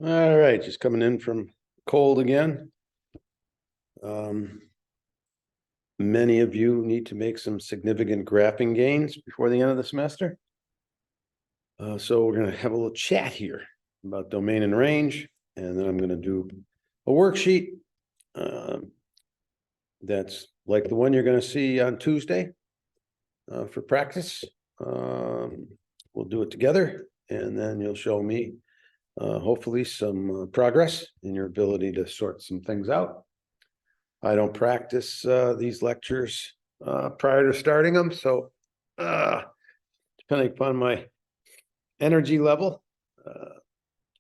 All right, just coming in from cold again. Many of you need to make some significant graphing gains before the end of the semester. So we're going to have a little chat here about domain and range, and then I'm going to do a worksheet that's like the one you're going to see on Tuesday for practice. We'll do it together, and then you'll show me hopefully some progress in your ability to sort some things out. I don't practice these lectures prior to starting them, so depending upon my energy level,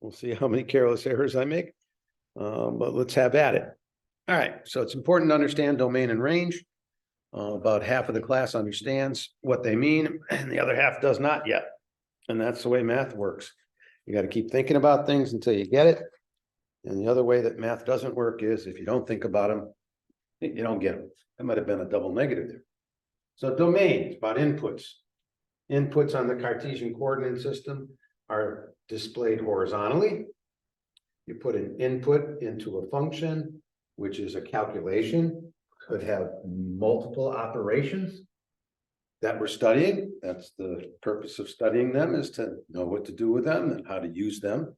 we'll see how many careless errors I make, but let's have at it. All right, so it's important to understand domain and range. About half of the class understands what they mean, and the other half does not yet, and that's the way math works. You got to keep thinking about things until you get it, and the other way that math doesn't work is if you don't think about them, you don't get them. That might have been a double negative there. So domains, about inputs. Inputs on the Cartesian coordinate system are displayed horizontally. You put an input into a function, which is a calculation, could have multiple operations that we're studying. That's the purpose of studying them, is to know what to do with them and how to use them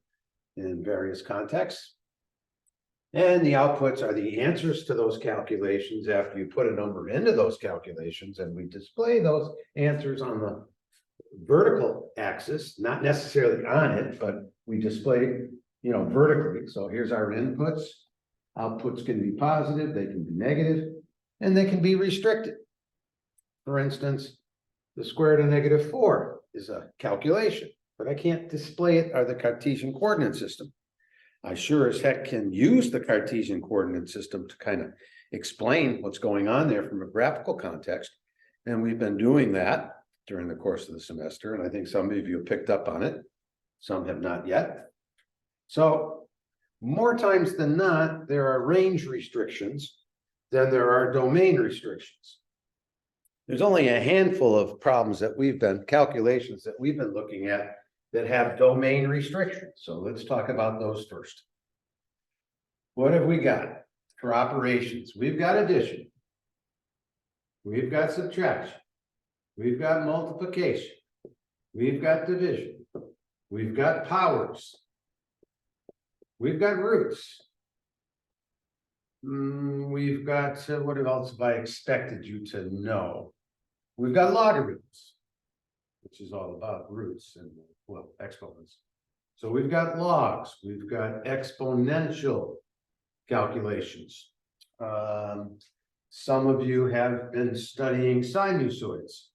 in various contexts. And the outputs are the answers to those calculations after you put a number into those calculations, and we display those answers on the vertical axis, not necessarily on it, but we display, vertically. So here's our inputs. Outputs can be positive, they can be negative, and they can be restricted. For instance, the square root of -4 is a calculation, but I can't display it on the Cartesian coordinate system. I sure as heck can use the Cartesian coordinate system to kind of explain what's going on there from a graphical context. And we've been doing that during the course of the semester. And I think some of you have picked up on it. Some have not yet. So more times than not, there are range restrictions than there are domain restrictions. There's only a handful of problems that calculations that we've been looking at that have domain restrictions. So let's talk about those first. What have we got for operations? We've got addition. We've got subtraction. We've got multiplication. We've got division. We've got powers. We've got roots. We've got, what else have I expected you to know? We've got logarithms, which is all about roots and, well, exponents. So we've got logs, we've got exponential calculations. Some of you have been studying sinusoids,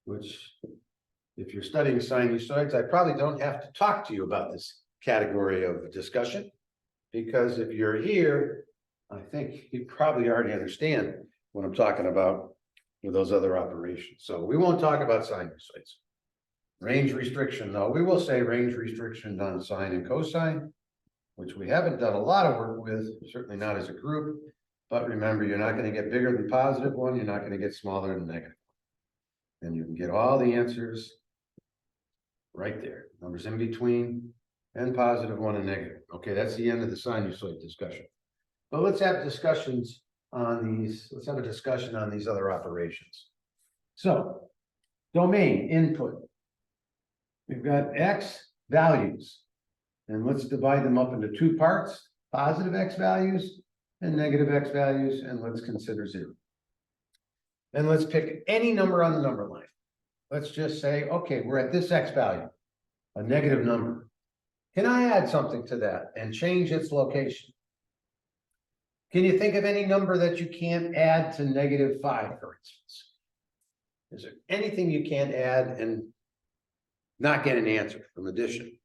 which, if you're studying sinusoids, I probably don't have to talk to you about this category of discussion, because if you're here, I think you probably already understand what I'm talking about with those other operations. So we won't talk about sinusoids. Range restriction, though, we will say range restrictions on sine and cosine, which we haven't done a lot of work with, certainly not as a group. But remember, you're not going to get bigger than +1, you're not going to get smaller than -1. And you can get all the answers right there. Numbers in between, and +1 and negative. Okay, that's the end of the sinusoid discussion. But let's have discussions on these. Let's have a discussion on these other operations. So, domain input. We've got X values, and let's divide them up into two parts: positive X values and negative X values, and let's consider 0. And let's pick any number on the number line. Let's just say, okay, we're at this X value, a negative number. Can I add something to that and change its location? Can you think of any number that you can't add to -5, for instance? Is there anything you can't add and not get an answer from addition?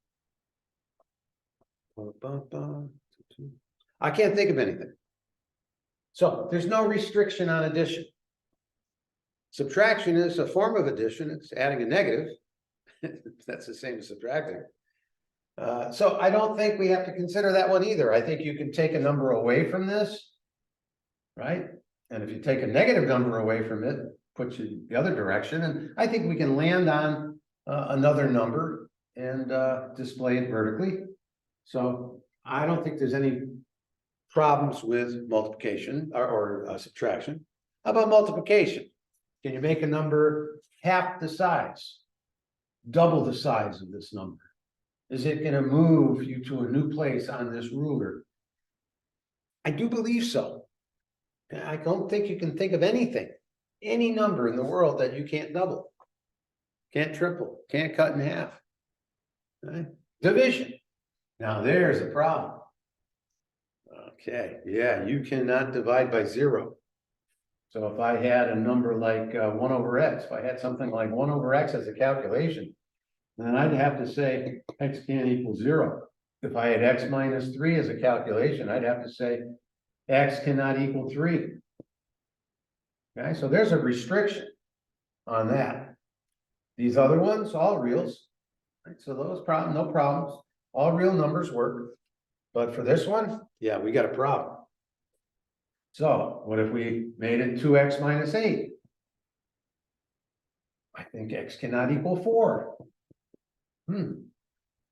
I can't think of anything. So there's no restriction on addition. Subtraction is a form of addition. It's adding a negative. That's the same as subtracting. So I don't think we have to consider that one either. I think you can take a number away from this, right? And if you take a negative number away from it, puts you the other direction. And I think we can land on another number and display it vertically. So I don't think there's any problems with multiplication or subtraction. How about multiplication? Can you make a number half the size, double the size of this number? Is it going to move you to a new place on this ruler? I do believe so. I don't think you can think of anything, any number in the world that you can't double, can't triple, can't cut in half. Right? Division. Now there's a problem. Okay, yeah, you cannot divide by 0. So if I had a number like 1 over x, if I had something like 1 over x as a calculation, then I'd have to say x can't equal 0. If I had x minus 3 as a calculation, I'd have to say x cannot equal 3. Okay, so there's a restriction on that. These other ones, all reals. Right? So those problems, no problems. All real numbers work. But for this one, yeah, we got a problem. So what if we made it 2x minus 8? I think x cannot equal 4.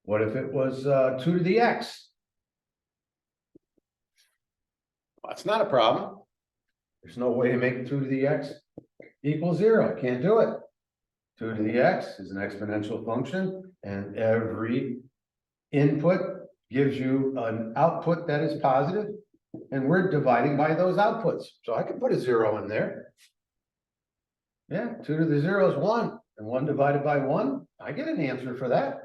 What if it was 2 to the x? Well, that's not a problem. There's no way to make 2 to the x equal 0. Can't do it. 2 to the x is an exponential function, and every input gives you an output that is positive, and we're dividing by those outputs. So I can put a 0 in there. Yeah, 2 to the 0 is 1, and 1 divided by 1, I get an answer for that.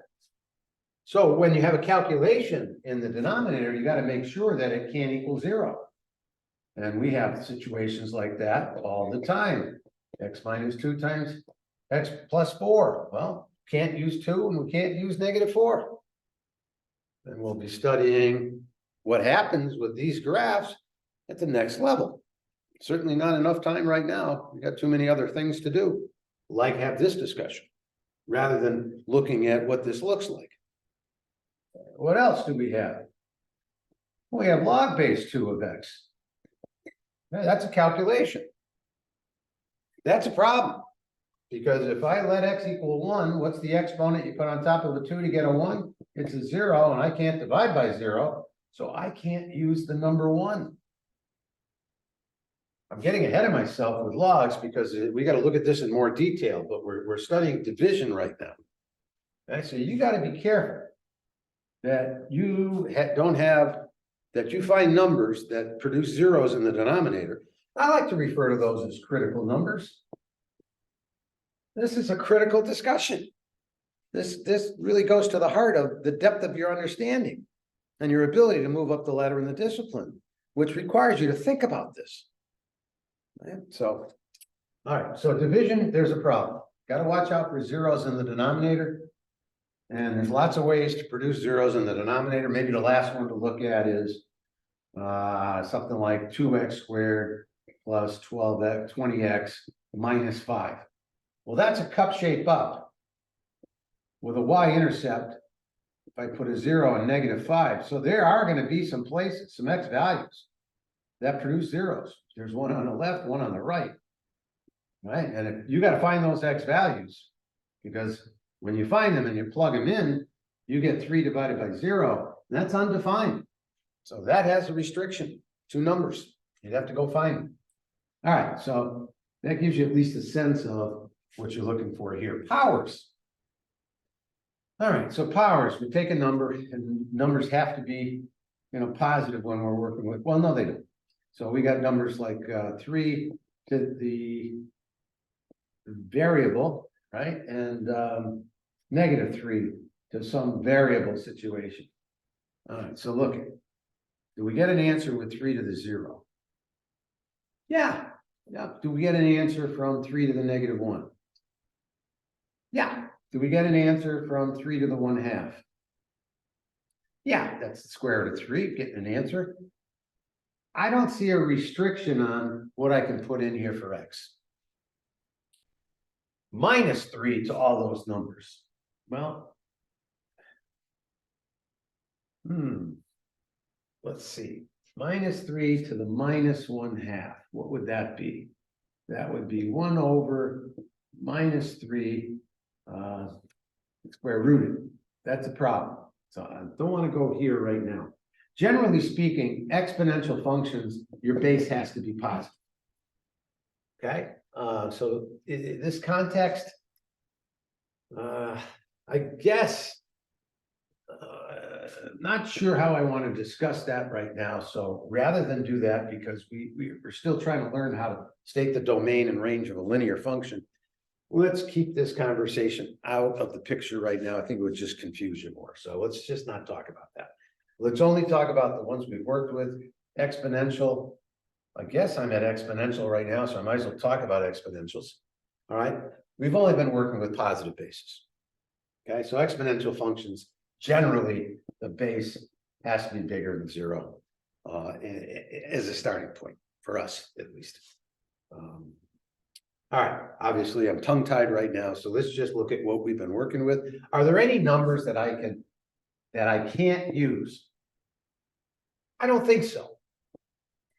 So when you have a calculation in the denominator, you got to make sure that it can't equal 0. And we have situations like that all the time. X minus 2 times x plus 4. Well, can't use 2 and we can't use -4. And we'll be studying what happens with these graphs at the next level. Certainly not enough time right now. We got too many other things to do, like have this discussion, rather than looking at what this looks like. What else do we have? We have log base 2 of x. Yeah, that's a calculation. That's a problem. Because if I let x equal 1, what's the exponent you put on top of a 2 to get a 1? It's a 0, and I can't divide by 0, so I can't use the number 1. I'm getting ahead of myself with logs because we got to look at this in more detail, but we're studying division right now. Okay, so you got to be careful that you that you find numbers that produce zeros in the denominator. I like to refer to those as critical numbers. This is a critical discussion. This really goes to the heart of the depth of your understanding and your ability to move up the ladder in the discipline, which requires you to think about this. Right? So, all right, so division, there's a problem. Got to watch out for zeros in the denominator. And there's lots of ways to produce zeros in the denominator. Maybe the last one to look at is something like 2x squared plus 12x, 20x minus 5. Well, that's a cup shape up with a y-intercept. If I put a 0 and -5, so there are going to be some places, some x values that produce zeros. There's one on the left, one on the right. Right, and if you got to find those x values, because when you find them and you plug them in, you get 3 divided by 0. And that's undefined. So that has a restriction, 2 numbers. You'd have to go find them. All right, so that gives you at least a sense of what you're looking for here. Powers. All right, so powers, we take a number, and numbers have to be, positive when we're working with, well, no, they don't. So we got numbers like 3 to the variable, right? And -3 to some variable situation. All right, so look, do we get an answer with 3 to the 0? Yeah. Do we get an answer from 3 to the -1? Yeah. Do we get an answer from 3 to the 1/2? Yeah, that's the square root of 3, getting an answer. I don't see a restriction on what I can put in here for x. -3 to all those numbers. Well, let's see. -3 to the -1/2. What would that be? That would be 1 over -3 square rooted. That's a problem. So I don't want to go here right now. Generally speaking, exponential functions, your base has to be positive. Okay, so in this context, I guess, not sure how I want to discuss that right now. So rather than do that, because we're still trying to learn how to state the domain and range of a linear function, let's keep this conversation out of the picture right now. I think it would just confuse you more. So let's just not talk about that. Let's only talk about the ones we've worked with. Exponential. I guess I'm at exponential right now, so I might as well talk about exponentials. All right. We've only been working with positive bases. Okay, so exponential functions, generally, the base has to be bigger than 0 as a starting point for us, at least. All right, obviously I'm tongue-tied right now, so let's just look at what we've been working with. Are there any numbers that I can't use? I don't think so.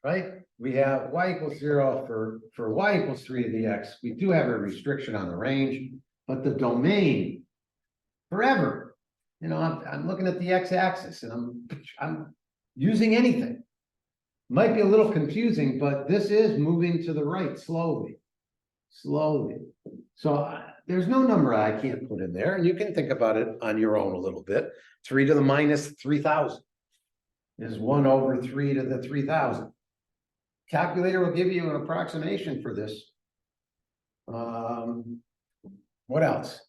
Right? We have y equals 0 for y equals 3 to the x. We do have a restriction on the range, but the domain forever. You know, I'm looking at the x-axis and I'm using anything. Might be a little confusing, but this is moving to the right slowly. So there's no number I can't put in there, and you can think about it on your own a little bit. 3 to the minus 3,000 is 1 over 3 to the 3,000. Calculator will give you an approximation for this. What else?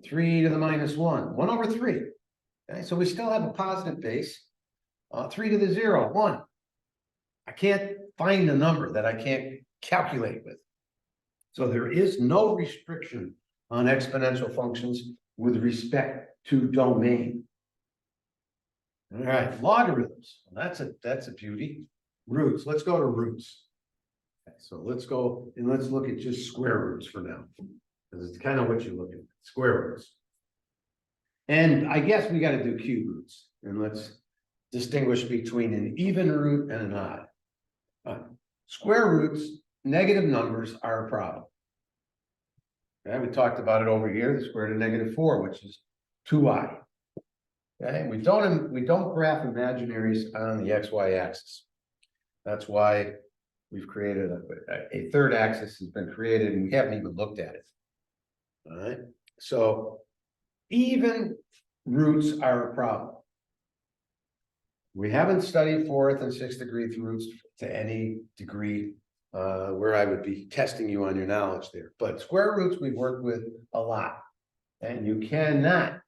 3 to the minus 1, 1 over 3. Okay, so we still have a positive base. 3 to the 0, 1. I can't find a number that I can't calculate with. So there is no restriction on exponential functions with respect to domain. All right, logarithms. Well, that's a beauty. Roots. Let's go to roots. Okay, so let's go and let's look at just square roots for now, because it's kind of what you're looking at, square roots. And I guess we got to do cube roots, and let's distinguish between an even root and an odd. Square roots, negative numbers are a problem. Okay, we talked about it over here, the square root of -4, which is 2i. Okay, we don't graph imaginaries on the xy axis. That's why we've created a third axis has been created, and we haven't even looked at it. All right, so even roots are a problem. We haven't studied 4th and 6th degree roots to any degree where I would be testing you on your knowledge there. But square roots we've worked with a lot, and you cannot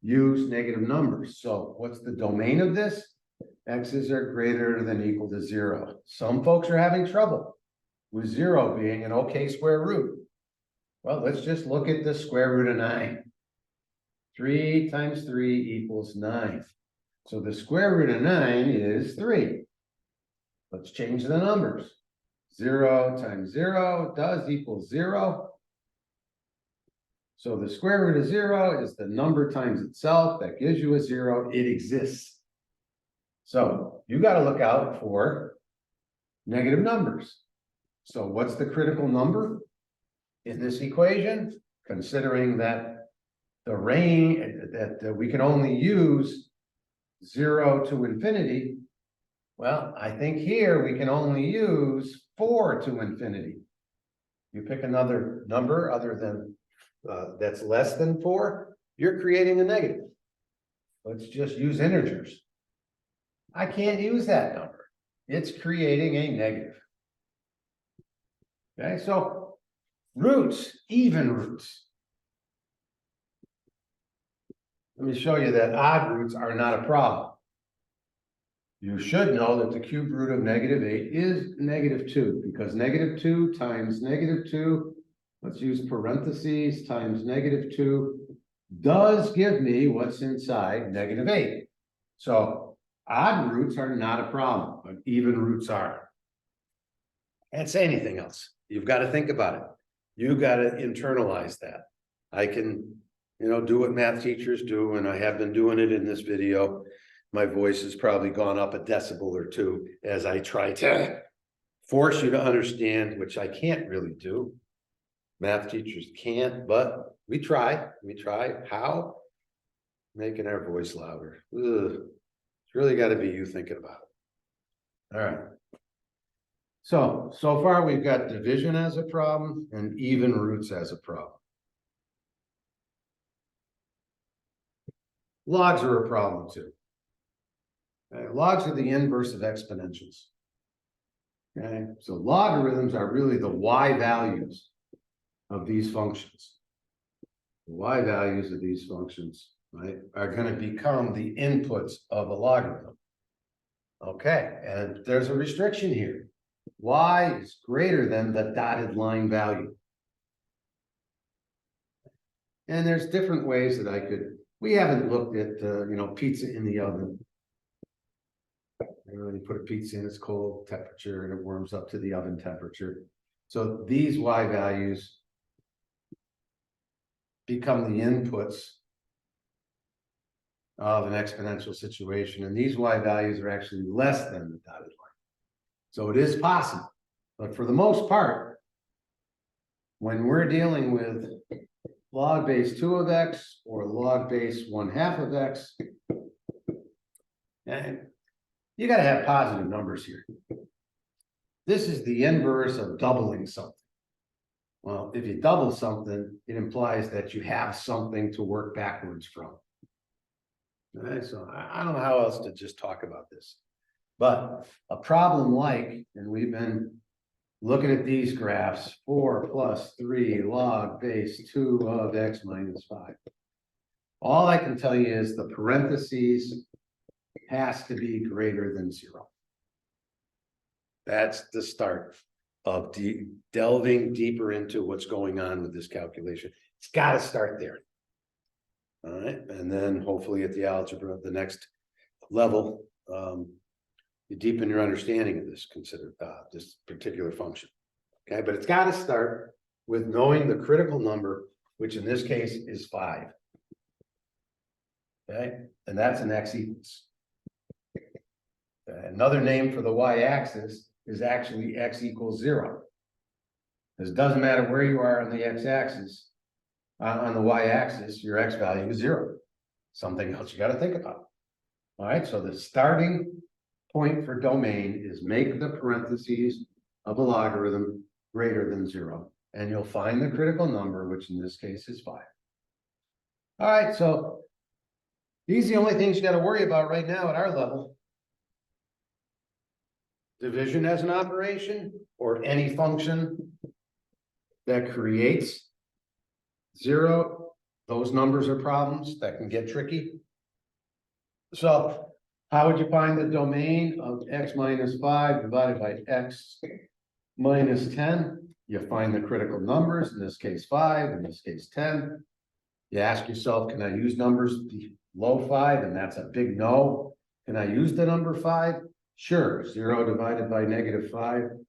use negative numbers. So what's the domain of this? X's are greater than or equal to 0. Some folks are having trouble with 0 being an okay square root. Well, let's just look at the square root of 9. 3 times 3 equals 9. So the square root of 9 is 3. Let's change the numbers. 0 times 0 does equal 0. So the square root of 0 is the number times itself. That gives you a 0. It exists. So you got to look out for negative numbers. So what's the critical number in this equation? Considering that the range that we can only use 0 to infinity. Well, I think here we can only use 4 to infinity. You pick another number other than that's less than 4, you're creating a negative. Let's just use integers. I can't use that number. It's creating a negative. Okay, so roots, even roots. Let me show you that odd roots are not a problem. You should know that the cube root of -8 is -2, because -2 times -2, let's use parentheses, times -2 does give me what's inside -8. So odd roots are not a problem, but even roots are. Can't say anything else. You've got to think about it. You've got to internalize that. I can, do what math teachers do, and I have been doing it in this video. My voice has probably gone up a decibel or two as I try to force you to understand, which I can't really do. Math teachers can't, but we try. We try. How? making our voice louder. Ugh. It's really got to be you thinking about it. All right. So far we've got division as a problem and even roots as a problem. Logs are a problem too. Okay, logs are the inverse of exponentials. Okay, so logarithms are really the y values of these functions. The y values of these functions, right, are going to become the inputs of a logarithm. Okay, and there's a restriction here. Y is greater than the dotted line value. And there's different ways that I could, we haven't looked at, pizza in the oven. You put a pizza in its cold temperature and it warms up to the oven temperature. So these y values become the inputs of an exponential situation. And these y values are actually less than the dotted line. So it is possible. But for the most part, when we're dealing with log base 2 of x or log base 1/2 of x, and you got to have positive numbers here. This is the inverse of doubling something. Well, if you double something, it implies that you have something to work backwards from. All right, so I don't know how else to just talk about this. But a problem like, and we've been looking at these graphs, 4 plus 3 log base 2 of x minus 5. All I can tell you is the parentheses has to be greater than 0. That's the start of delving deeper into what's going on with this calculation. It's got to start there. All right, and then hopefully at the algebra, the next level, you deepen your understanding of this this particular function. Okay, but it's got to start with knowing the critical number, which in this case is 5. Okay, and that's an x equals. Another name for the y-axis is actually x equals 0. Because it doesn't matter where you are on the x-axis, on the y-axis, your x value is 0. Something else you got to think about. All right, so the starting point for domain is make the parentheses of a logarithm greater than 0, and you'll find the critical number, which in this case is 5. All right, so these are the only things you got to worry about right now at our level. Division as an operation, or any function that creates 0. Those numbers are problems that can get tricky. So how would you find the domain of x minus 5 divided by x minus 10? You find the critical numbers, in this case 5, in this case 10. You ask yourself, can I use numbers below 5? And that's a big no. Can I use the number 5? Sure, 0 divided by -5,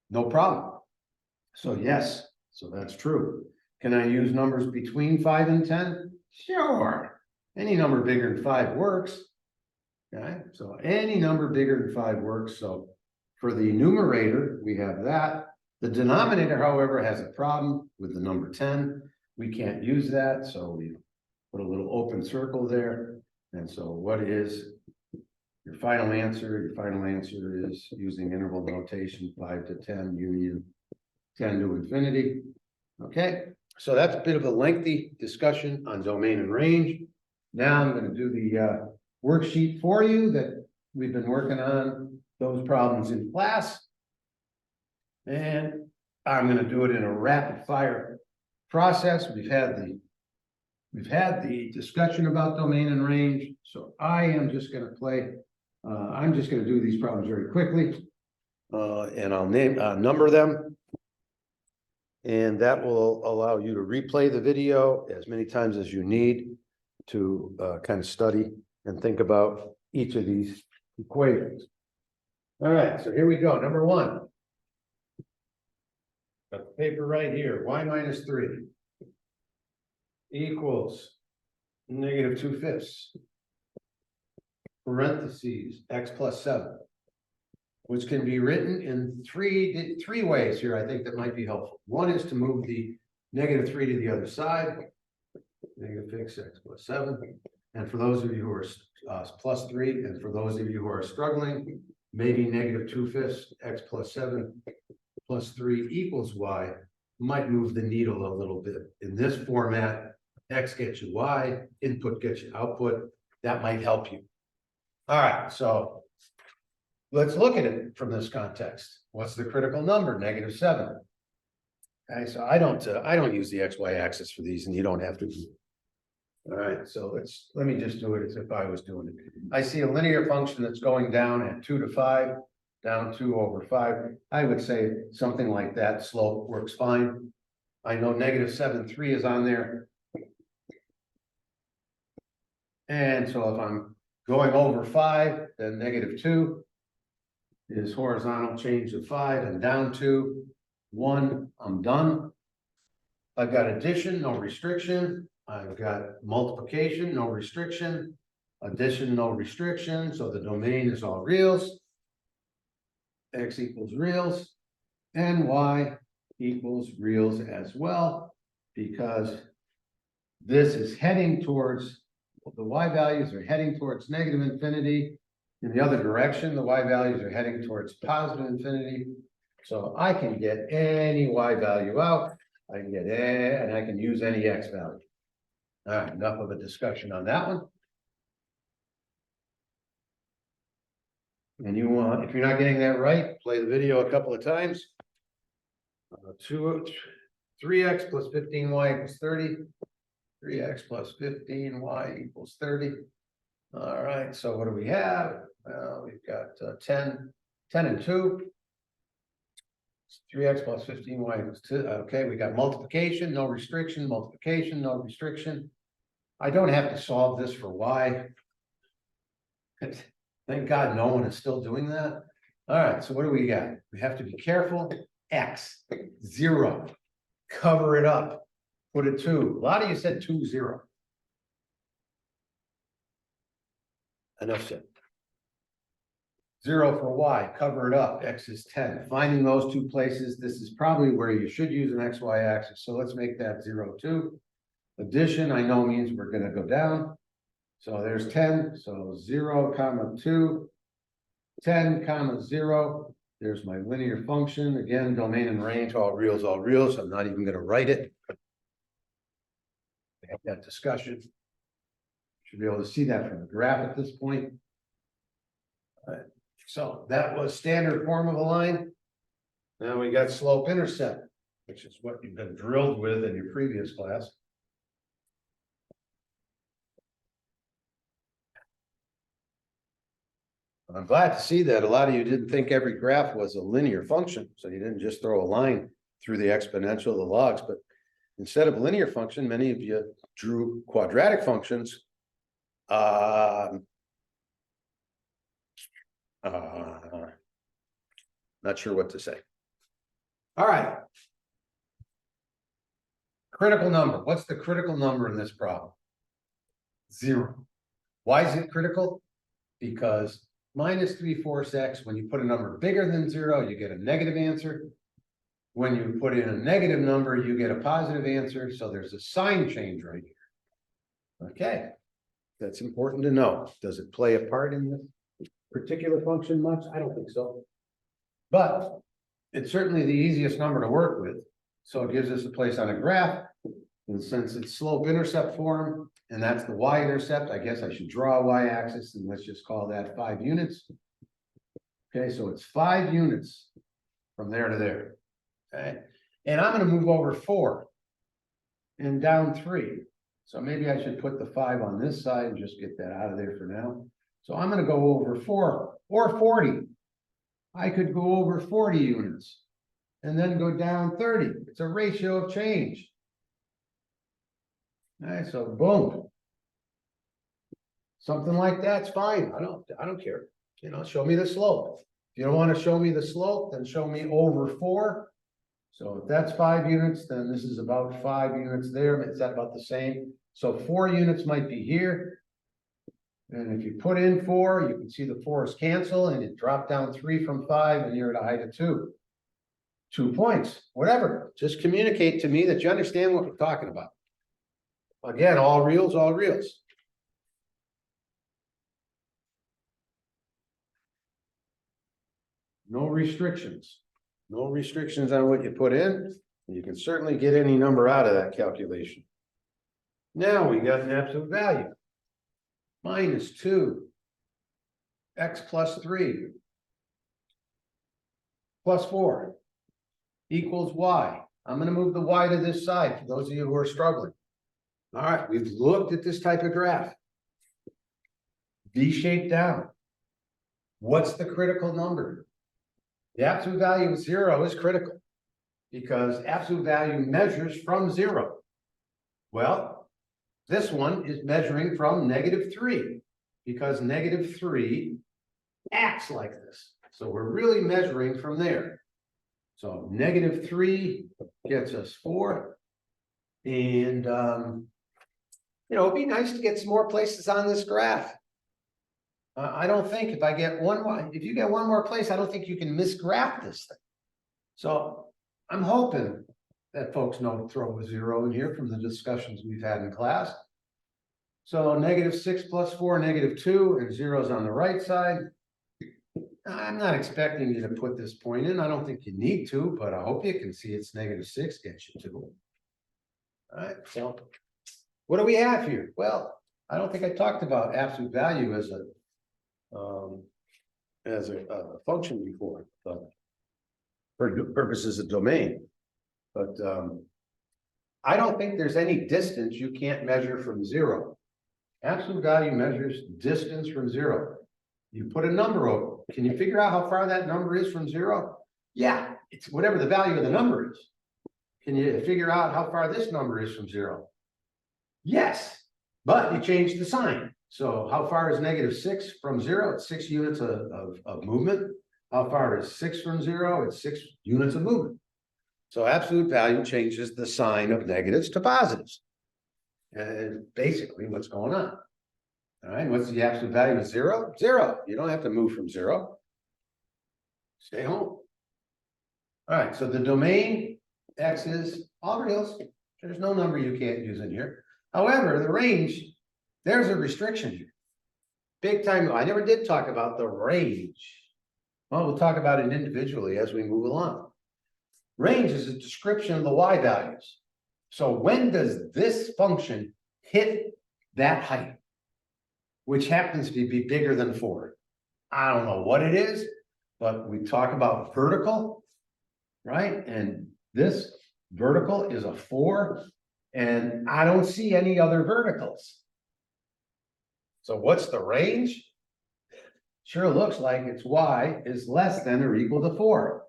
no problem. So yes, so that's true. Can I use numbers between 5 and 10? Sure. Any number bigger than 5 works. Okay, so any number bigger than 5 works. So for the numerator, we have that. The denominator, however, has a problem with the number 10. We can't use that, so we put a little open circle there. And so what is your final answer? Your final answer is, using interval notation, 5 to 10 union 10 to infinity. Okay, so that's a bit of a lengthy discussion on domain and range. Now I'm going to do the worksheet for you that we've been working on those problems in class. And I'm going to do it in a rapid fire process. We've had the discussion about domain and range. So I am just going to I'm just going to do these problems very quickly. And I'll number them. And that will allow you to replay the video as many times as you need to kind of study and think about each of these equations. All right, so here we go. Number 1. Got the paper right here. Y minus 3 equals -2/5. Parentheses, x plus 7. Which can be written in three ways here, I think, that might be helpful. One is to move the -3 to the other side. negative fix x plus 7. And for those of you who are plus 3, and for those of you who are struggling, maybe negative 2/5 x plus 7 plus 3 equals y might move the needle a little bit. In this format, x gets you y, input gets you output. That might help you. All right, so let's look at it from this context. What's the critical number? Negative 7. Okay, so I don't use the XY axis for these, and you don't have to. All right, so let me just do it as if I was doing it. I see a linear function that's going down at 2 to 5, down 2/5. I would say something like that. Slope works fine. I know negative 7/3 is on there. And so if I'm going over 5, then negative 2 is horizontal change of 5, and down 2, 1, I'm done. I've got addition, no restriction. I've got multiplication, no restriction. Addition, no restriction. So the domain is all reals. X equals reals. And Y equals reals as well, because this is heading towards, the Y values are heading towards negative infinity. In the other direction, the Y values are heading towards positive infinity. So I can get any Y value out. I can get A, and I can use any X value. All right, enough of a discussion on that one. And you want, if you're not getting that right, play the video a couple of times. 3x plus 15y equals 30. 3x plus 15y equals 30. All right, so what do we have? Well, we've got 10 and 2. 3x plus 15y equals 2. Okay, we got multiplication, no restriction, multiplication, no restriction. I don't have to solve this for y. Thank God no one is still doing that. All right, so what do we got? We have to be careful. X, 0. Cover it up. Put a 2. A lot of you said 2, 0. Enough said. 0 for y, cover it up. X is 10. Finding those two places, this is probably where you should use an XY axis. So let's make that 0, 2. Addition, I know means we're going to go down. So there's 10. So 0, 2, 10, 0. There's my linear function. Again, domain and range, all reals, all reals. I'm not even going to write it. We have that discussion. Should be able to see that from the graph at this point. All right. So that was standard form of a line. Now we got slope intercept, which is what you've been drilled with in your previous class. I'm glad to see that a lot of you didn't think every graph was a linear function, so you didn't just throw a line through the exponential, the logs, but instead of linear function, many of you drew quadratic functions. Not sure what to say. All right. Critical number. What's the critical number in this problem? 0. Why is it critical? Because minus 3/4 x, when you put a number bigger than 0, you get a negative answer. When you put in a negative number, you get a positive answer. So there's a sign change right here. Okay. That's important to know. Does it play a part in this particular function much? I don't think so. But it's certainly the easiest number to work with. So it gives us a place on a graph. And since it's slope intercept form, and that's the y-intercept, I guess I should draw a y-axis, and let's just call that 5 units. Okay, so it's 5 units from there to there. Okay, and I'm going to move over 4 and down 3. So maybe I should put the 5 on this side and just get that out of there for now. So I'm going to go over 4 or 40. I could go over 40 units and then go down 30. It's a ratio of change. All right, so boom. Something like that's fine. I don't care. You know, show me the slope. If you don't want to show me the slope, then show me over 4. So if that's 5 units, then this is about 5 units there. Is that about the same? So 4 units might be here. And if you put in 4, you can see the 4's cancel, and you drop down 3 from 5, and you're at a height of 2. 2 points, whatever. Just communicate to me that you understand what we're talking about. Again, all reals, all reals. No restrictions. No restrictions on what you put in. You can certainly get any number out of that calculation. Now we got an absolute value. Minus 2. X plus 3. Plus 4. Equals Y. I'm going to move the Y to this side for those of you who are struggling. All right, we've looked at this type of graph. V-shaped down. What's the critical number? The absolute value of 0 is critical because absolute value measures from 0. Well, this one is measuring from -3 because -3 acts like this. So we're really measuring from there. So -3 gets us 4. And, it'd be nice to get some more places on this graph. I don't think if you get one more place, I don't think you can misgraph this thing. So I'm hoping that folks know to throw a 0 in here from the discussions we've had in class. So -6 plus 4, -2, and 0's on the right side. I'm not expecting you to put this point in. I don't think you need to, but I hope you can see it's -6 gets you to. All right, so what do we have here? Well, I don't think I talked about absolute value as a function before, but for purposes of domain. But I don't think there's any distance you can't measure from 0. Absolute value measures distance from 0. You put a number over. Can you figure out how far that number is from 0? Yeah, it's whatever the value of the number is. Can you figure out how far this number is from 0? Yes, but you changed the sign. So how far is -6 from 0? It's 6 units of movement. How far is 6 from 0? It's 6 units of movement. So absolute value changes the sign of negatives to positives. And basically what's going on. All right, what's the absolute value of 0? 0. You don't have to move from 0. Stay home. All right, so the domain X is all reals. There's no number you can't use in here. However, the range, there's a restriction here. Big time. I never did talk about the range. Well, we'll talk about it individually as we move along. Range is a description of the Y values. So when does this function hit that height, which happens to be bigger than 4? I don't know what it is, but we talk about vertical, right? And this vertical is a 4, and I don't see any other verticals. So what's the range? Sure looks like it's Y is less than or equal to 4.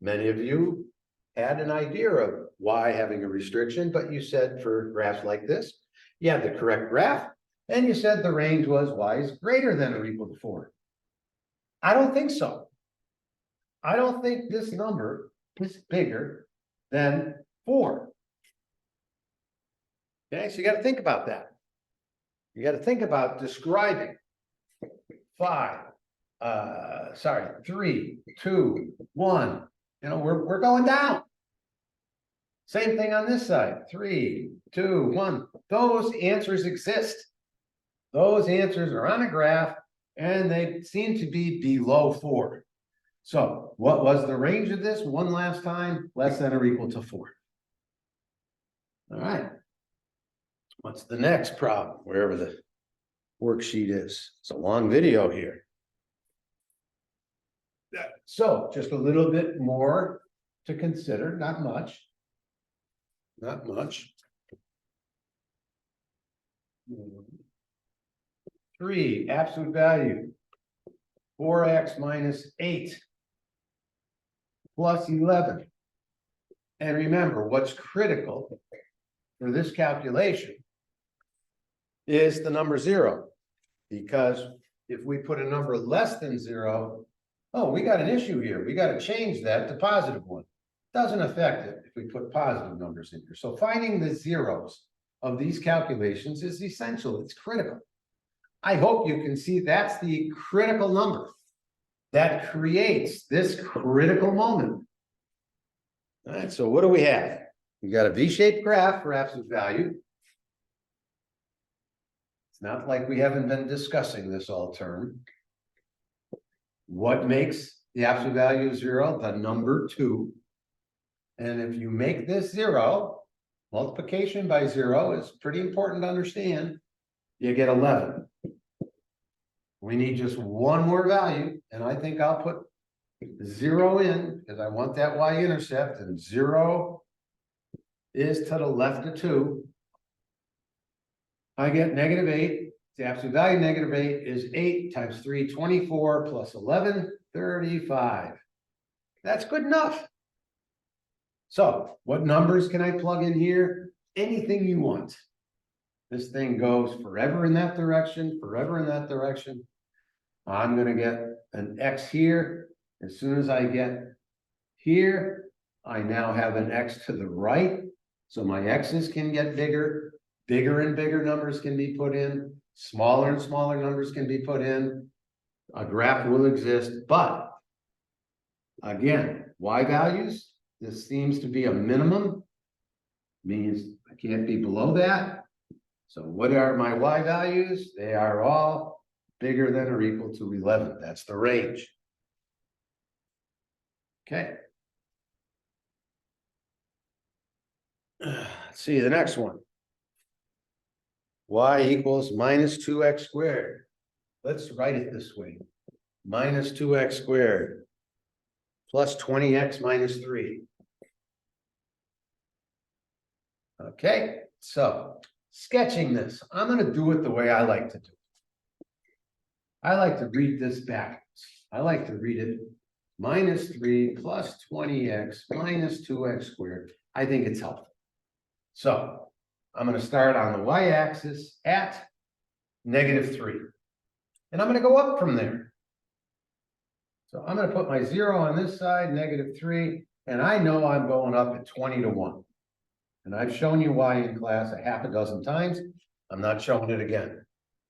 Many of you had an idea of Y having a restriction, but you said for graphs like this, you had the correct graph, and you said the range was Y is greater than or equal to 4. I don't think so. I don't think this number is bigger than 4. Okay, so you got to think about that. You got to think about describing 3, 2, 1. We're going down. Same thing on this side. 3, 2, 1. Those answers exist. Those answers are on a graph, and they seem to be below 4. So what was the range of this one last time? Less than or equal to 4. All right. What's the next problem? Wherever the worksheet is. It's a long video here. So just a little bit more to consider, not much. Not much. 3, absolute value. 4x minus 8 plus 11. And remember, what's critical for this calculation is the number 0. Because if we put a number less than 0, oh, we got an issue here. We got to change that to +1. Doesn't affect it if we put positive numbers in here. So finding the zeros of these calculations is essential. It's critical. I hope you can see that's the critical number that creates this critical moment. All right, so what do we have? We got a V-shaped graph for absolute value. not like we haven't been discussing this all term. What makes the absolute value of 0? The number 2. And if you make this 0, multiplication by 0 is pretty important to understand. You get 11. We need just one more value, and I think I'll put 0 in because I want that y-intercept, and 0 is to the left of 2. I get -8. The absolute value of -8 is 8 times 3, 24, plus 11, 35. That's good enough. So what numbers can I plug in here? Anything you want. This thing goes forever in that direction, forever in that direction. I'm going to get an x here. As soon as I get here, I now have an x to the right. So my x's can get bigger. Bigger and bigger numbers can be put in. Smaller and smaller numbers can be put in. A graph will exist. But again, y values, this seems to be a minimum. Means I can't be below that. So what are my y values? They are all bigger than or equal to 11. That's the range. Okay. Let's see the next one. Y equals minus 2x squared. Let's write it this way. Minus 2x squared plus 20x minus 3. Okay, so sketching this, I'm going to do it the way I like to do it. I like to read this backwards. I like to read it minus 3 plus 20x minus 2x squared. I think it's helpful. So I'm going to start on the y-axis at -3. And I'm going to go up from there. So I'm going to put my 0 on this side, -3, and I know I'm going up at 20-1. And I've shown you why in class a half a dozen times. I'm not showing it again.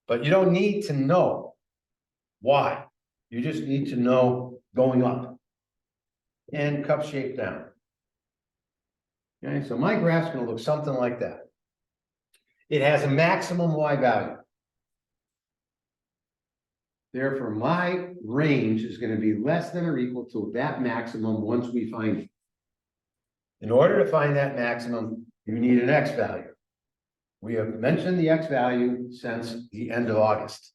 But you don't need to know why. You just need to know going up and cup shape down. Okay, so my graph's going to look something like that. It has a maximum y value. Therefore, my range is going to be less than or equal to that maximum once we find it. In order to find that maximum, you need an x value. We have mentioned the x value since the end of August.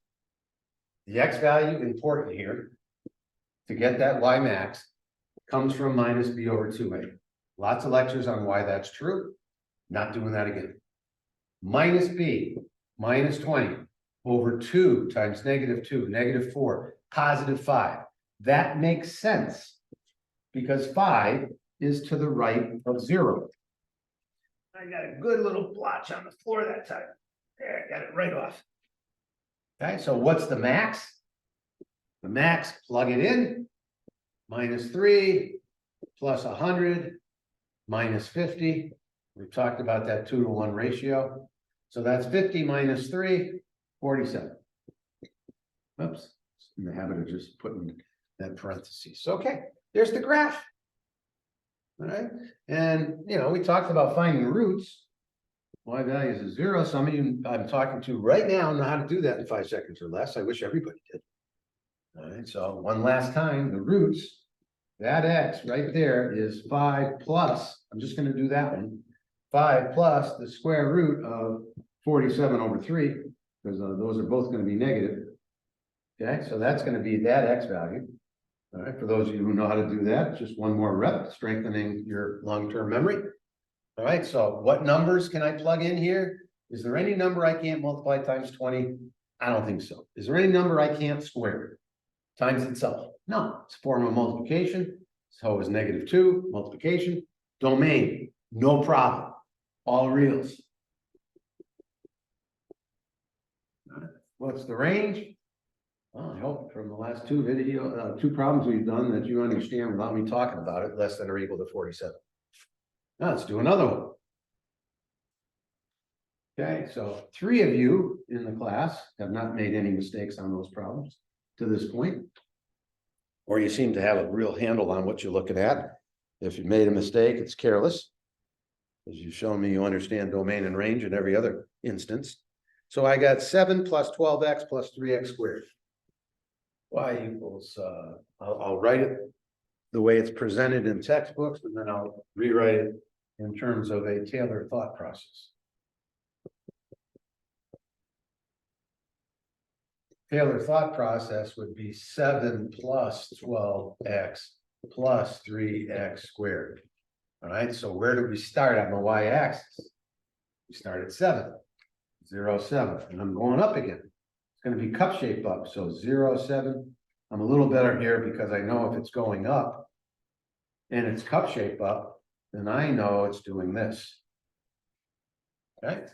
The x value, important here, to get that y max, comes from minus b over 2a. Lots of lectures on why that's true. Not doing that again. Minus b, minus 20, over 2 times -2, -4, +5. That makes sense because 5 is to the right of 0. I got a good little blotch on the floor that time. There, I got it right off. Okay, so what's the max? The max, plug it in, -3 plus 100 minus 50. We've talked about that 2-to-1 ratio. So that's 50 minus 3, 47. Oops, in the habit of just putting that parentheses. Okay, there's the graph. All right, and we talked about finding the roots. Y values is 0. Some of you I'm talking to right now know how to do that in 5 seconds or less. I wish everybody did. All right, so one last time, the roots, that x right there is 5 plus, I'm just going to do that one, 5 plus the square root of 47 over 3, because those are both going to be negative. Okay, so that's going to be that x value. All right, for those of you who know how to do that, just one more rep, strengthening your long-term memory. All right, so what numbers can I plug in here? Is there any number I can't multiply times 20? I don't think so. Is there any number I can't square times itself? No, it's a form of multiplication. So is -2, multiplication. Domain, no problem. All reals. All right. What's the range? Well, I hope from the last two problems we've done that you understand without me talking about it, less than or equal to 47. Now let's do another one. Okay, so 3 of you in the class have not made any mistakes on those problems to this point. Or you seem to have a real handle on what you're looking at. If you made a mistake, it's careless. As you've shown me, you understand domain and range in every other instance. So I got 7 plus 12x plus 3x squared. Y equals, I'll write it the way it's presented in textbooks, and then I'll rewrite it in terms of a Taylor thought process. Taylor thought process would be 7 plus 12x plus 3x squared. All right, so where do we start on the y-axis? We start at 7, 0, 7, and I'm going up again. It's going to be cup shape up, so 0, 7. I'm a little better here because I know if it's going up and it's cup shape up, then I know it's doing this. Okay,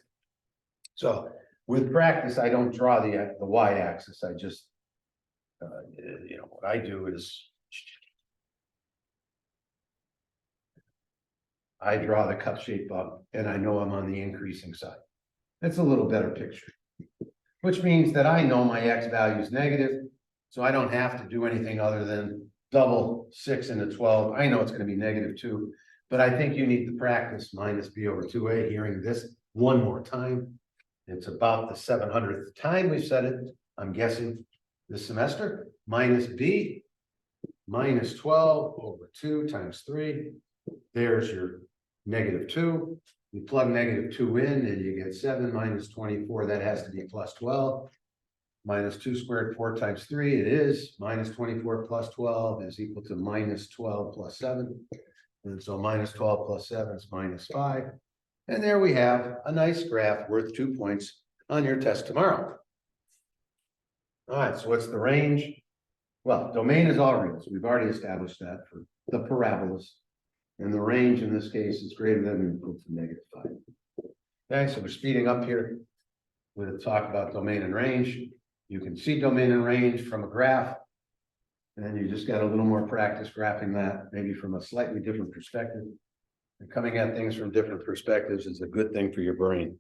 so with practice, I don't draw the y-axis. I just, what I do is I draw the cup shape up, and I know I'm on the increasing side. That's a little better picture, which means that I know my x value is negative, so I don't have to do anything other than double 6 into 12. I know it's going to be -2, but I think you need to practice minus b over 2a, hearing this one more time. It's about the 700th time we've said it, I'm guessing, this semester. Minus b, minus 12 over 2 times 3. There's your -2. You plug -2 in and you get 7 minus 24. That has to be plus 12. Minus 2 squared, 4 times 3. It is minus 24 plus 12 is equal to minus 12 plus 7. And so minus 12 plus 7 is minus 5. And there we have a nice graph worth 2 points on your test tomorrow. All right, so what's the range? Well, domain is all real, so we've already established that for the parabolas. And the range in this case is greater than or equal to -5. Okay, so we're speeding up here with talk about domain and range. You can see domain and range from a graph, and then you just got a little more practice graphing that, maybe from a slightly different perspective. And coming at things from different perspectives is a good thing for your brain.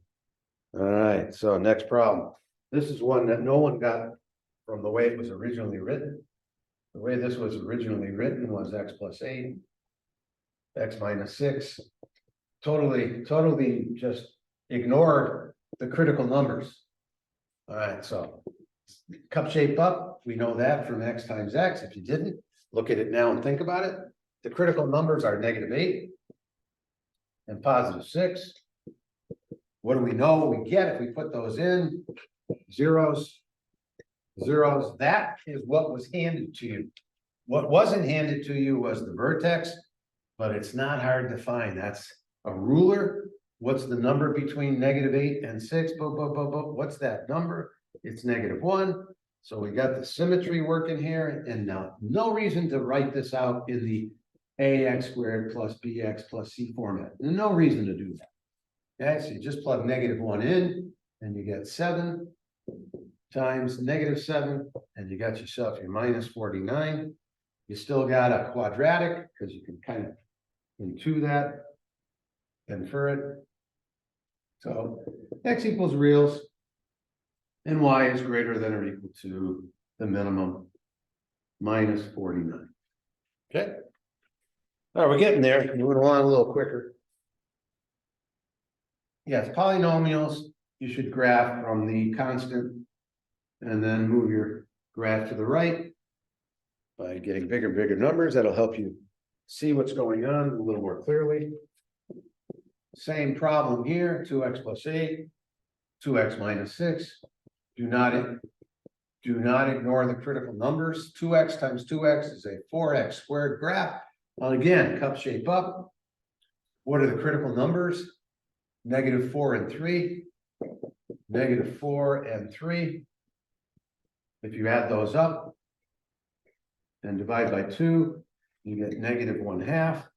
All right, so next problem. This is one that no one got from the way it was originally written. The way this was originally written was x plus 8, x minus 6. Totally just ignored the critical numbers. All right, so cup shape up, we know that from x times x. If you didn't, look at it now and think about it. The critical numbers are -8 and +6. What do we know we get if we put those in? Zeros. That is what was handed to you. What wasn't handed to you was the vertex, but it's not hard to find. That's a ruler. What's the number between -8 and 6? What's that number? It's -1. So we got the symmetry working here, and now no reason to write this out in the ax squared plus bx plus c format. No reason to do that. Okay, so you just plug -1 in, and you get 7 times -7, and you got yourself your -49. You still got a quadratic, because you can kind of into that, infer it. So x equals reals, and y is greater than or equal to the minimum, -49. Okay. All right, we're getting there. Moving along a little quicker. Yes, polynomials, you should graph from the constant and then move your graph to the right by getting bigger numbers. That'll help you see what's going on a little more clearly. Same problem here, 2x plus 8, 2x minus 6. Do not ignore the critical numbers. 2x times 2x is a 4x squared graph. And again, cup shape up. What are the critical numbers? -4 and 3. -4 and 3. If you add those up and divide by 2, you get -1/2.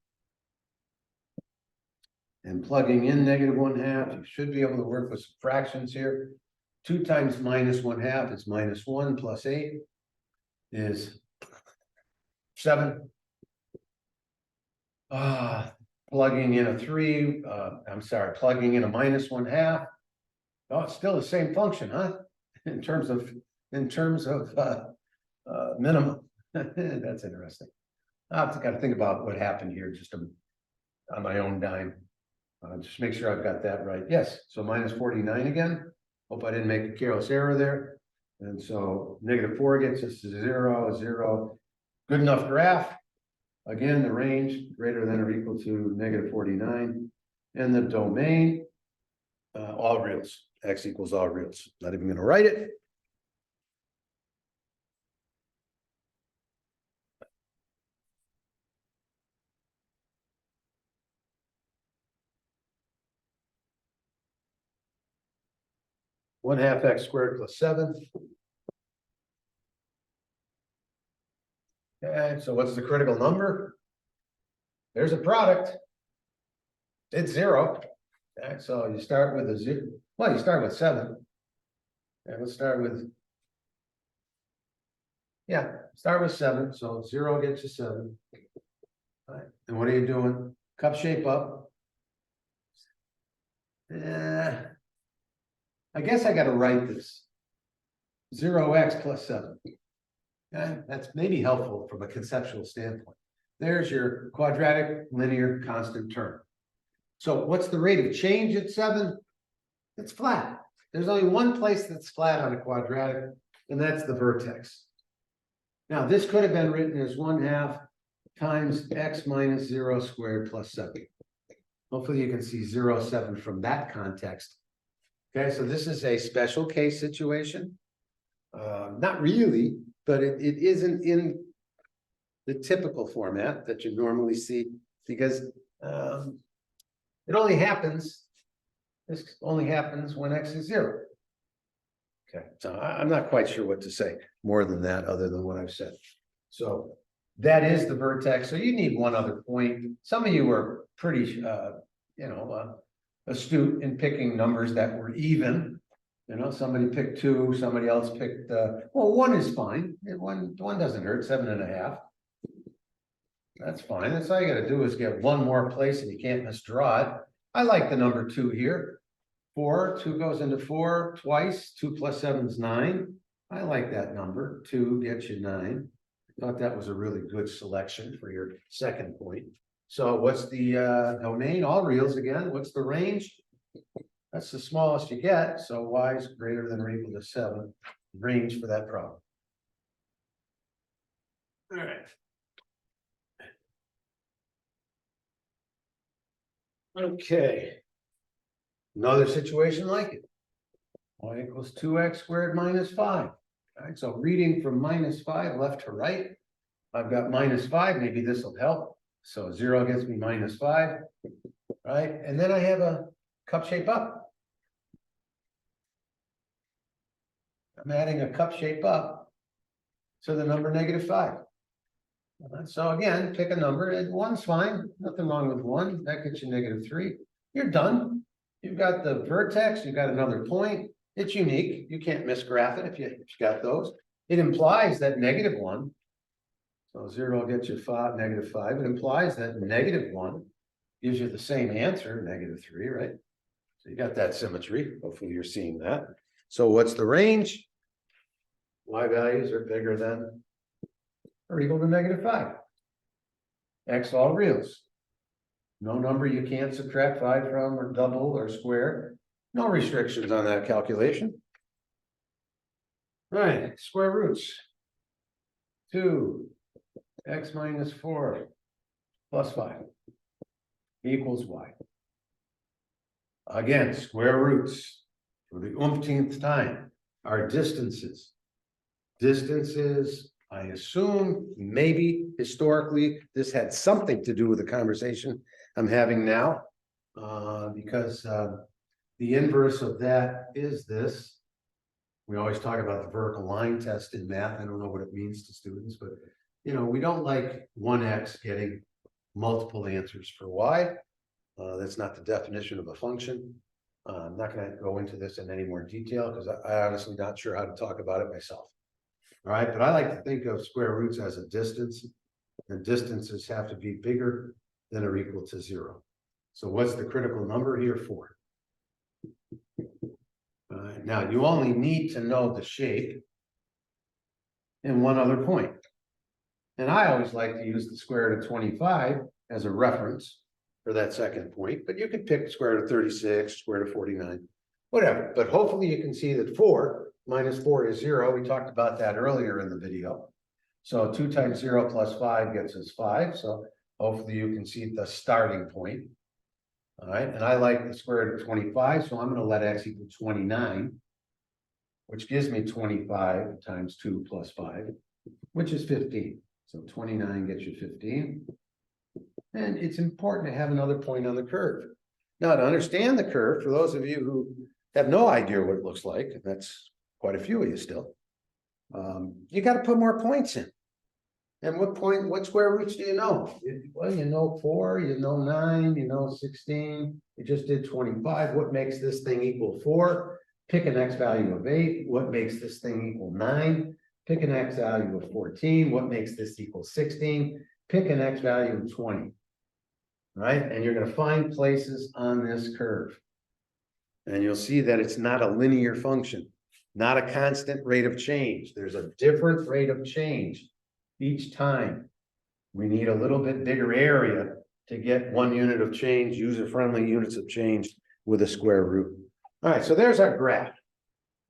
And plugging in -1/2, you should be able to work with some fractions here. 2 times -1/2 is -1 plus 8 is 7. Plugging in a 3, plugging in a -1/2. Oh, it's still the same function, huh? In terms of minimum. That's interesting. I've got to think about what happened here just on my own dime. Just make sure I've got that right. Yes, so -49 again. Hope I didn't make a careless error there. And so -4 gets us to 0, 0. Good enough graph. Again, the range greater than or equal to -49. And the domain, all reals. X equals all reals. Not even going to write it. One half x squared plus 7. Okay, so what's the critical number? There's a product. It's 0. Okay, so you start with a 0. Well, you start with 7. And let's start with, start with 7. So 0 gets you 7. All right. And what are you doing? Cup shape up. I guess I got to write this 0x plus 7. Okay, that's maybe helpful from a conceptual standpoint. There's your quadratic linear constant term. So what's the rate of change at 7? It's flat. There's only one place that's flat on a quadratic, and that's the vertex. Now, this could have been written as 1/2 times x minus 0 squared plus 7. Hopefully you can see 0, 7 from that context. Okay, so this is a special case situation. Not really, but it isn't in the typical format that you normally see, because it only happens, this only happens when x is 0. Okay, so I'm not quite sure what to say more than that, other than what I've said. So that is the vertex. So you need one other point. Some of you are pretty, astute in picking numbers that were even. Somebody picked 2, somebody else picked, 1 is fine. One doesn't hurt, 7.5. That's fine. That's all you got to do is get one more place and you can't misdraw it. I like the number 2 here. 4, 2 goes into 4 twice. 2 plus 7 is 9. I like that number. 2 gets you 9. I thought that was a really good selection for your second point. So what's the domain? All reals again. What's the range? That's the smallest you get. So y is greater than or equal to 7. Range for that problem. All right. Okay. Another situation like it. Y equals 2x squared minus 5. All right, so reading from -5 left to right, I've got -5. Maybe this will help. So 0 gets me -5, right? And then I have a cup shape up. I'm adding a cup shape up to the number -5. So again, pick a number, and 1's fine. Nothing wrong with 1. That gets you -3. You're done. You've got the vertex, you've got another point. It's unique. You can't misgraph it if you got those. It implies that -1. So 0 gets you -5. It implies that -1 gives you the same answer, -3, right? So you got that symmetry. Hopefully you're seeing that. So what's the range? Y values are bigger than or equal to -5. X all reals. No number you can't subtract 5 from, or double, or square. No restrictions on that calculation. All right, square roots. 2 x minus 4 plus 5 equals y. Again, square roots for the umpteenth time are distances. Distances, I assume, maybe historically, this had something to do with the conversation I'm having now, because the inverse of that is this. We always talk about the vertical line test in math. I don't know what it means to students, but we don't like 1x getting multiple answers for y. That's not the definition of a function. I'm not going to go into this in any more detail because I honestly not sure how to talk about it myself. All right, but I like to think of square roots as a distance, and distances have to be bigger than or equal to 0. So what's the critical number here for? Now you only need to know the shape and one other point. And I always like to use the square root of 25 as a reference for that second point, but you could pick square root of 36, square root of 49, whatever, but hopefully you can see that 4 minus 4 is 0. We talked about that earlier in the video. So 2 times 0 plus 5 gets us 5. So hopefully you can see the starting point. All right, and I like the square root of 25, so I'm going to let x equal 29, which gives me 25 times 2 plus 5, which is 15. So 29 gets you 15. And it's important to have another point on the curve. Now, to understand the curve, for those of you who have no idea what it looks like, and that's quite a few of you still, you got to put more points in. And what square roots do you know? Well, you know 4, you know 9, you know 16. You just did 25. What makes this thing equal 4? Pick an x value of 8. What makes this thing equal 9? Pick an x value of 14. What makes this equal 16? Pick an x value of 20. Right? And you're going to find places on this curve. And you'll see that it's not a linear function, not a constant rate of change. There's a different rate of change each time. We need a little bit bigger area to get 1 unit of change, user-friendly units of change with a square root. All right, so there's our graph.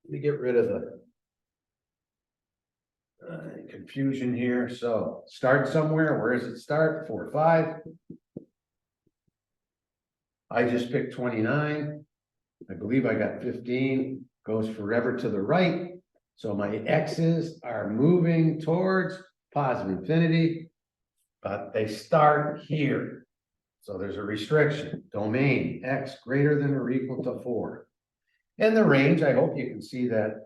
Let me get rid of the confusion here. So start somewhere. Where does it start? 4, 5. I just picked 29. I believe I got 15. Goes forever to the right. So my x's are moving towards positive infinity, but they start here. So there's a restriction. Domain x greater than or equal to 4. And the range, I hope you can see that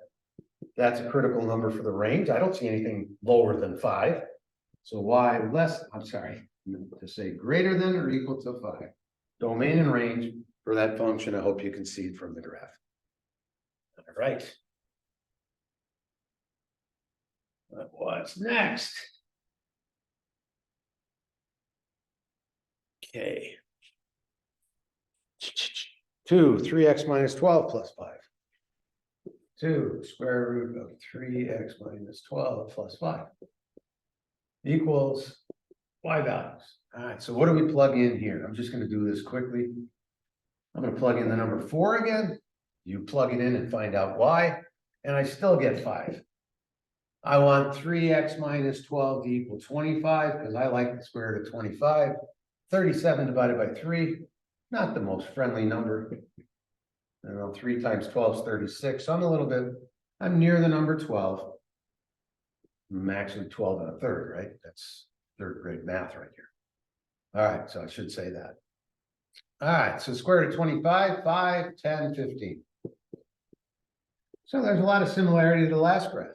that's a critical number for the range. I don't see anything lower than 5. So y less, I'm sorry, to say greater than or equal to 5. Domain and range for that function, I hope you can see it from the graph. All right. What's next? Okay. 2, 3x minus 12 plus 5. 2 square root of 3x minus 12 plus 5 equals y values. All right, so what do we plug in here? I'm just going to do this quickly. I'm going to plug in the number 4 again. You plug it in and find out y, and I still get 5. I want 3x minus 12 to equal 25 because I like the square root of 25. 37 divided by 3, not the most friendly number. I know 3 times 12 is 36. So I'm near the number 12. I'm actually 12 and a third, right? That's 3rd grade math right here. All right, so I should say that. All right, so square root of 25, 5, 10, 15. So there's a lot of similarity to the last graph.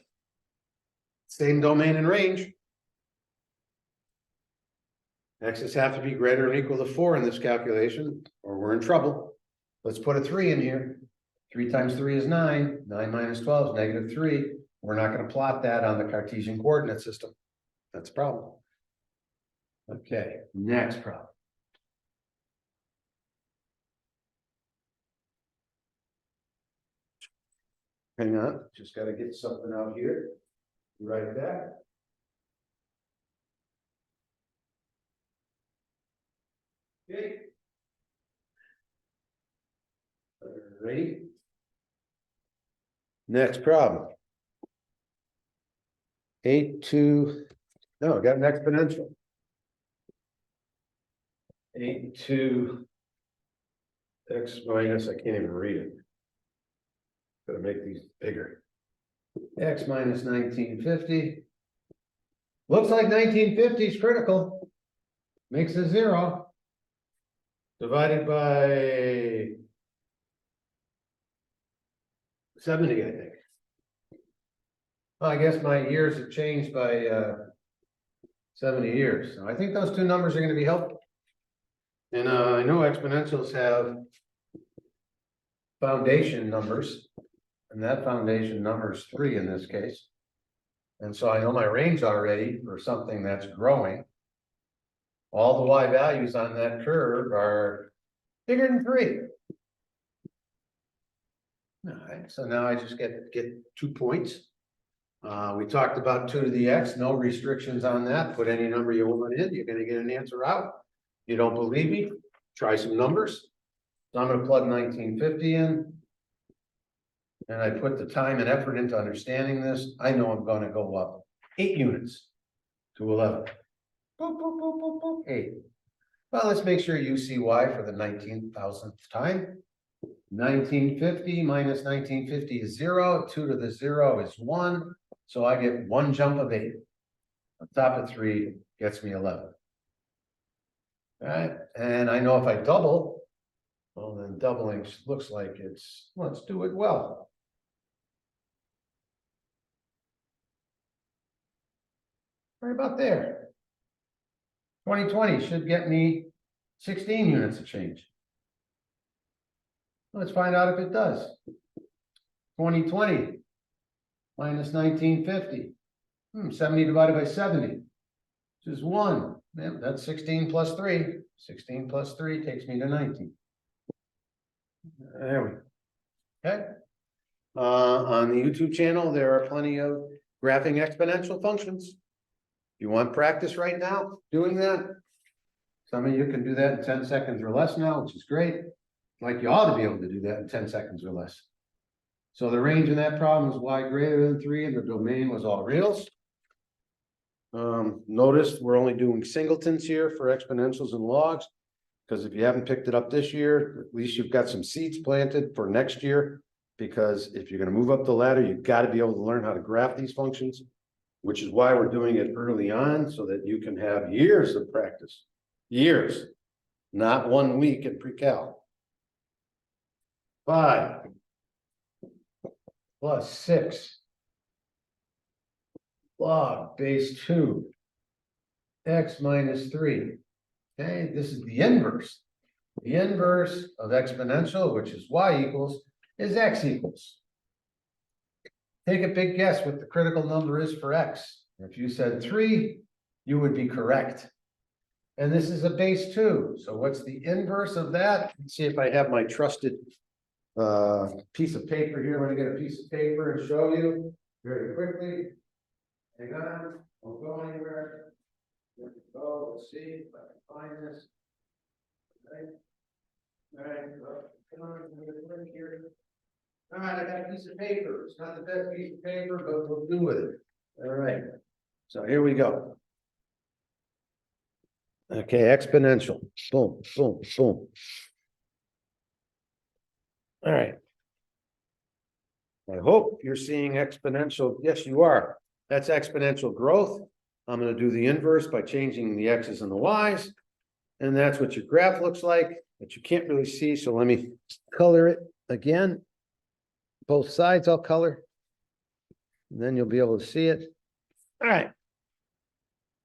Same domain and range. X's have to be greater or equal to 4 in this calculation, or we're in trouble. Let's put a 3 in here. 3 times 3 is 9. 9 minus 12 is negative 3. We're not going to plot that on the Cartesian coordinate system. That's a problem. Okay, next problem. Hang on, just got to get something out here. Be right back. Okay. Ready? Next problem. 8 to, no, I got an exponential. 8 to x minus, I can't even read it. Gotta make these bigger. X minus 1950. Looks like 1950 is critical. Makes a 0. Divided by 70, I think. Well, I guess my years have changed by 70 years. So I think those two numbers are going to be helpful. And I know exponentials have foundation numbers, and that foundation number is 3 in this case. And so I know my range already for something that's growing. All the y values on that curve are bigger than 3. All right, so now I just get 2 points. We talked about 2 to the x, no restrictions on that. Put any number you want in, you're going to get an answer out. You don't believe me? Try some numbers. So I'm going to plug 1950 in. and I put the time and effort into understanding this, I know I'm gonna go up 8 units to 11. Boop, boop, boop, boop, boop, 8. Well, let's make sure you see why for the 19,000th time. 1950 minus 1950 is 0. 2 to the 0 is 1. So I get 1 jump of 8. On top of 3 gets me 11. All right, and I know if I double, well, then doubling looks like it's, let's do it well. Right about there. 2020 should get me 16 units of change. Let's find out if it does. 2020 minus 1950. 70 divided by 70, which is 1. Yeah, that's 16 plus 3. 16 plus 3 takes me to 19. There we go. Okay. On the YouTube channel, there are plenty of graphing exponential functions. You want practice right now doing that? Some of you can do that in 10 seconds or less now, which is great. Like you ought to be able to do that in 10 seconds or less. So the range in that problem is y greater than 3, and the domain was all reals. Notice we're only doing singletons here for exponentials and logs, because if you haven't picked it up this year, at least you've got some seeds planted for next year. Because if you're going to move up the ladder, you've got to be able to learn how to graph these functions, which is why we're doing it early on, so that you can have years of practice. Years, not 1 week in pre-cal. 5 plus 6 log base 2 x minus 3. Okay, this is the inverse. The inverse of exponential, which is y equals, is x equals. Take a big guess what the critical number is for x. If you said 3, you would be correct. And this is a base 2. So what's the inverse of that? Let's see if I have my trusted piece of paper here. I'm going to get a piece of paper and show you very quickly. Hang on, won't go anywhere. There we go. Let's see if I can find this. Okay. All right, come on, I'm going to click here. All right, I got a piece of paper. It's not the best piece of paper, but we'll do with it. All right. So here we go. Okay, exponential. Boom, boom, boom. All right. I hope you're seeing exponential. Yes, you are. That's exponential growth. I'm going to do the inverse by changing the x's and the y's. And that's what your graph looks like, but you can't really see. So let me color it again. Both sides I'll color. And then you'll be able to see it. All right.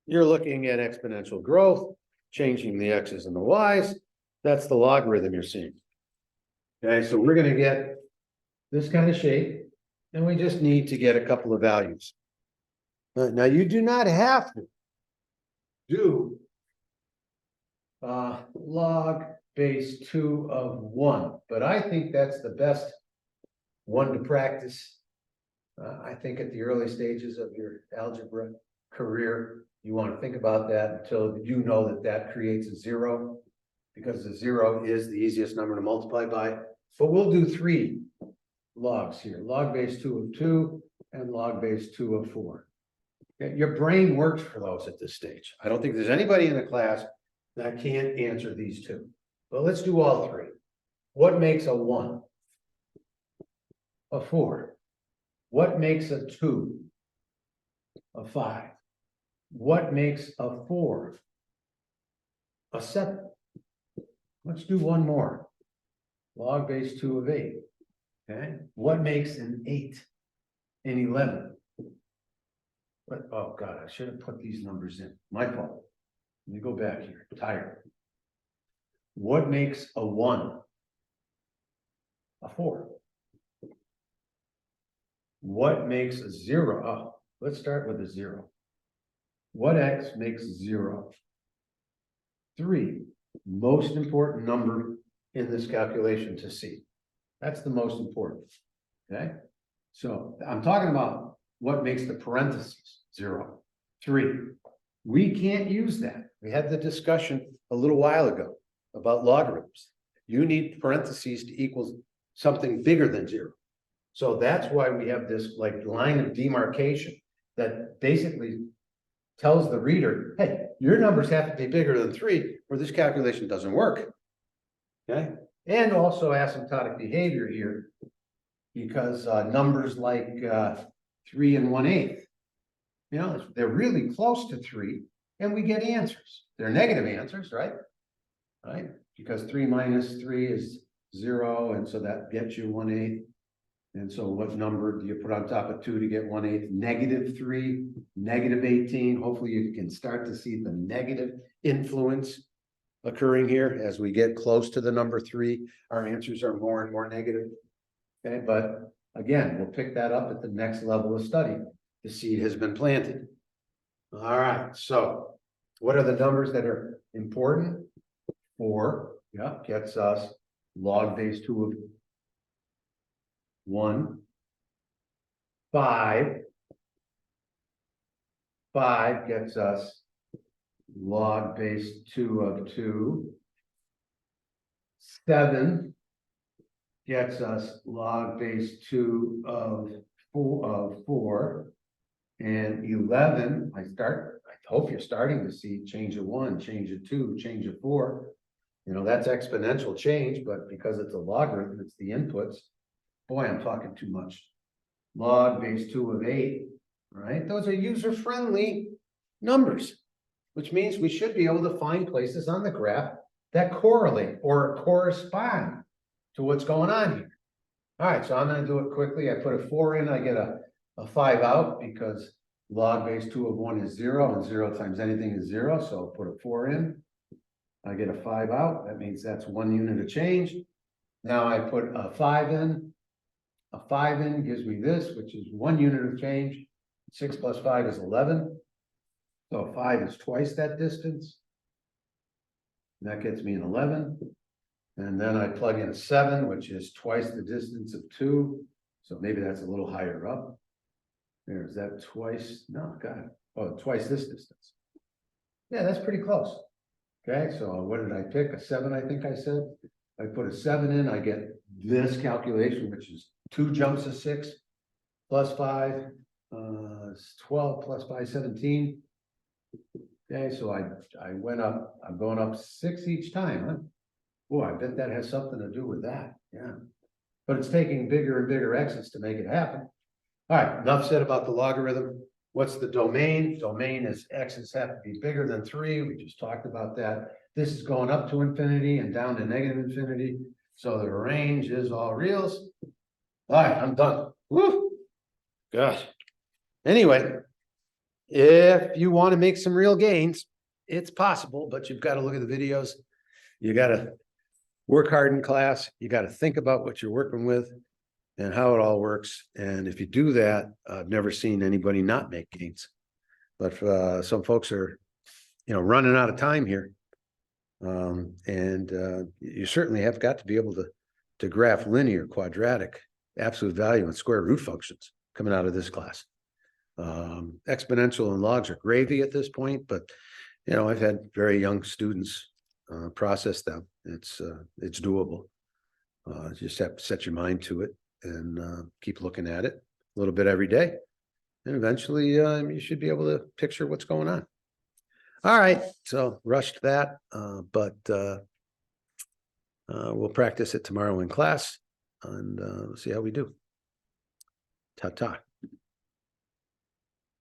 You're looking at exponential growth, changing the x's and the y's. That's the logarithm you're seeing. Okay, so we're going to get this kind of shape, and we just need to get a couple of values. Now, you do not have to do log base 2 of 1, but I think that's the best one to practice. I think at the early stages of your algebra career, you want to think about that until you know that that creates a 0, because the 0 is the easiest number to multiply by. But we'll do 3 logs here, log base 2 of 2 and log base 2 of 4. Okay, your brain works for those at this stage. I don't think there's anybody in the class that can't answer these 2. But let's do all 3. What makes a 1? A 4. What makes a 2? A 5. What makes a 4? A 7. Let's do one more. Log base 2 of 8. Okay. What makes an 8? An 11. But, oh God, I should have put these numbers in. My fault. Let me go back here. Tired. What makes a 1? A 4. What makes a 0? Oh, let's start with a 0. What x makes 0? 3. Most important number in this calculation to see. That's the most important. Okay. So I'm talking about what makes the parentheses 0. 3. We can't use that. We had the discussion a little while ago about logarithms. You need parentheses to equal something bigger than 0. So that's why we have this like line of demarcation that basically tells the reader, hey, your numbers have to be bigger than 3 or this calculation doesn't work. Okay, and also asymptotic behavior here, because numbers like 3 1/8, you know, they're really close to 3, and we get answers. They're negative answers, right? Right, because 3 minus 3 is 0, and so that gets you 1/8. And so what number do you put on top of 2 to get 1/8? -3, -18. Hopefully you can start to see the negative influence occurring here as we get close to the number 3. Our answers are more and more negative. Okay, but again, we'll pick that up at the next level of study. The seed has been planted. All right, so what are the numbers that are important? 4, yeah, gets us log base 2 of 1. 5 gets us log base 2 of 2. 7 gets us log base 2 of 4. And 11, I hope you're starting to see change of 1, change of 2, change of 4. You know, that's exponential change, but because it's a logarithm, it's the inputs. Boy, I'm talking too much. Log base 2 of 8, right? Those are user-friendly numbers, which means we should be able to find places on the graph that correlate or correspond to what's going on here. All right, so I'm going to do it quickly. I put a 4 in, I get a 5 out because log base 2 of 1 is 0, and 0 times anything is 0. So I'll put a 4 in. I get a 5 out. That means that's 1 unit of change. Now I put a 5 in. A 5 in gives me this, which is 1 unit of change. 6 plus 5 is 11. So 5 is twice that distance. And that gets me an 11. And then I plug in 7, which is twice the distance of 2. So maybe that's a little higher up. There's that twice. No, God. Oh, twice this distance. Yeah, that's pretty close. Okay, so what did I pick? A 7, I think I said. I put a 7 in, I get this calculation, which is 2 jumps of 6 plus 5 is 12 plus 5, 17. Okay, so I went up, I'm going up 6 each time, huh? Boy, I bet that has something to do with that. Yeah. But it's taking bigger and bigger x's to make it happen. All right, enough said about the logarithm. What's the domain? Domain is x's have to be bigger than 3. We just talked about that. This is going up to infinity and down to negative infinity. So the range is all reals. All right, I'm done. Woo! Gosh. Anyway, if you want to make some real gains, it's possible, but you've got to look at the videos. You got to work hard in class. You got to think about what you're working with and how it all works. And if you do that, I've never seen anybody not make gains. But some folks are, you know, running out of time here. You certainly have got to be able to graph linear, quadratic, absolute value, and square root functions coming out of this class. Exponential and logs are gravy at this point, but you know, I've had very young students process them. It's doable. Just have to set your mind to it and keep looking at it a little bit every day, and eventually you should be able to picture what's going on. All right, so rushed that, but we'll practice it tomorrow in class and see how we do. Ta-ta.